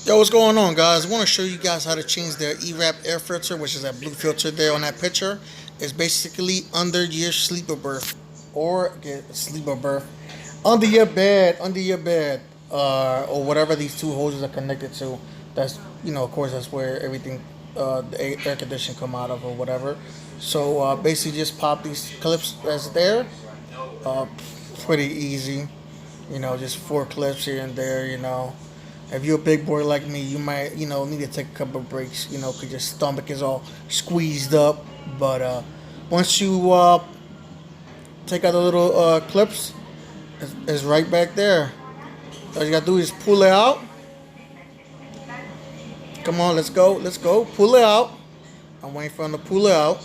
Yo, what's going on, guys? I want to show you guys how to change the ERAP air filter, which is that blue filter there on that picture. It's basically under your sleeper berth, or get a sleeper berth under your bed, or whatever these two hoses are connected to. That's of course, that's where everything, the air condition come out of or whatever. So basically, just pop these clips that's there. Uh, Pretty easy. Just four clips here and there. If you're a big boy like me, you might, need to take a couple of breaks, because your stomach is all squeezed up. But once you take out the little clips, it's right back there. All you gotta do is pull it out. Come on, let's go. Pull it out. I'm waiting for him to pull it out.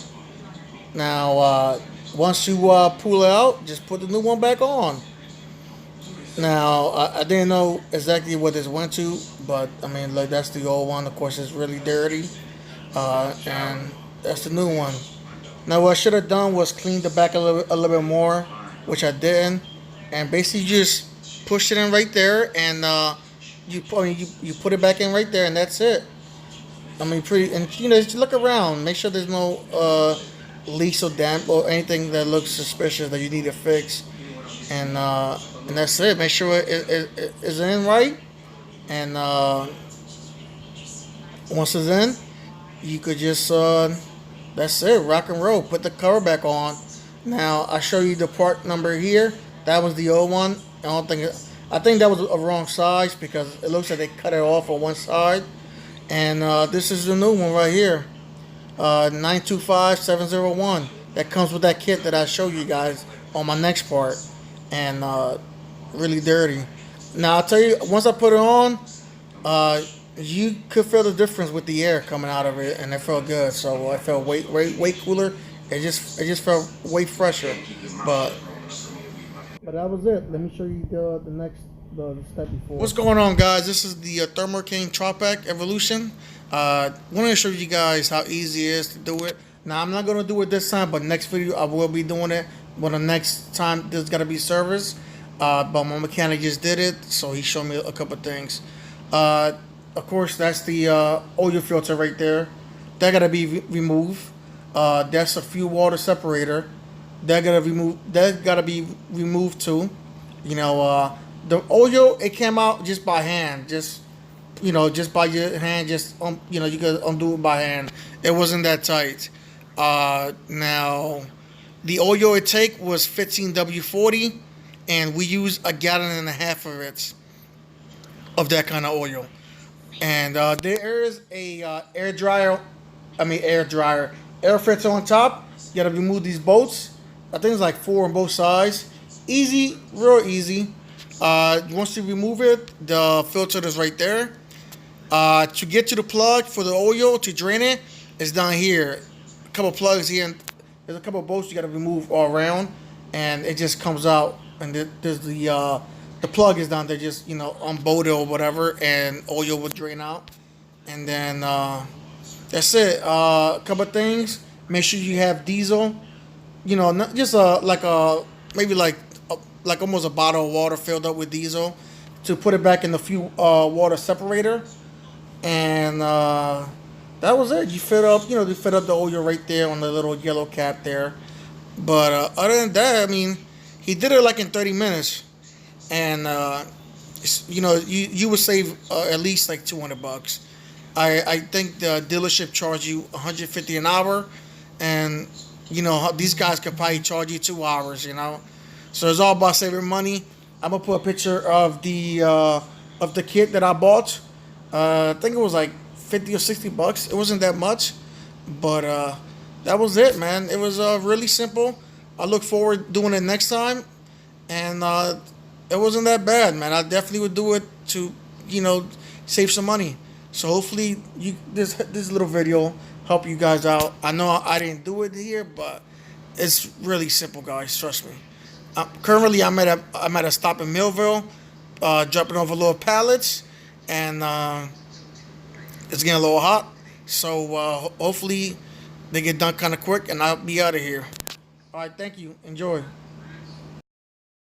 Now, once you pull it out, just put the new one back on. Now, I didn't know exactly what this went to, but I mean, like, that's the old one. Of course, it's really dirty, and that's the new one. Now, what I should have done was clean the back a little bit more, which I didn't, and basically just push it in right there, and you put it back in right there, and that's it. I mean, pretty, and just look around, make sure there's no leaks or damp or anything that looks suspicious that you need to fix, and that's it. Make sure it is in right, and once it's in, you could just that's it, rock and roll. Put the cover back on. Now I show you the part number here. That was the old one. I think that was a wrong size because it looks like they cut it off on one side, and this is the new one right here. 925701. That comes with that kit that I show you guys on my next part, and really dirty. Now I'll tell you, once I put it on, you could feel the difference with the air coming out of it, and it felt good. So it felt way cooler. It just felt way fresher. But that was it. Let me show you the next the step before. What's going on, guys? This is the Thermo Tripac Evolution. Want to show you guys how easy it is to do it. Now I'm not gonna do it this time, but next video I will be doing it. When the next time there's gotta be service. But my mechanic just did it, so he showed me a couple things. Of course, that's the oil filter right there. That gotta be removed. That's a fuel water separator. That gotta be removed too. The oil, it came out just by hand. Just by your hand. You could undo it by hand. It wasn't that tight. Now, the oil it take was 15W40, and we use a gallon and a half of it, of that kind of oil. And there is a air filter on top. You gotta remove these bolts. I think it's like four on both sides. Easy, real easy. Once you remove it, the filter is right there. To get to the plug for the oil to drain it, it's down here. A couple plugs here, and there's a couple bolts you gotta remove all around, and it just comes out. And there's the plug is down there, just unbolted or whatever, and oil will drain out. And then that's it. A couple things. Make sure you have diesel. Not just like maybe like almost a bottle of water filled up with diesel to put it back in the fuel water separator. And that was it. You fill up the oil right there on the little yellow cap there. But other than that, I mean, he did it like in 30 minutes, and you would save at least like $200. I think the dealership charge you 150 an hour, and these guys could probably charge you 2 hours. So it's all about saving money. I'm gonna put a picture of the kit that I bought. I think it was like $50 or $60. It wasn't that much, but that was it, man. It was really simple. I look forward to doing it next time, and it wasn't that bad, man. I definitely would do it to save some money. So hopefully this little video help you guys out. I know I didn't do it here, but it's really simple, guys. Trust me. Currently, I'm at a stop in Millville, dropping off a little pallets, and it's getting a little hot. So hopefully they get done kind of quick, and I'll be out of here. All right, thank you. Enjoy.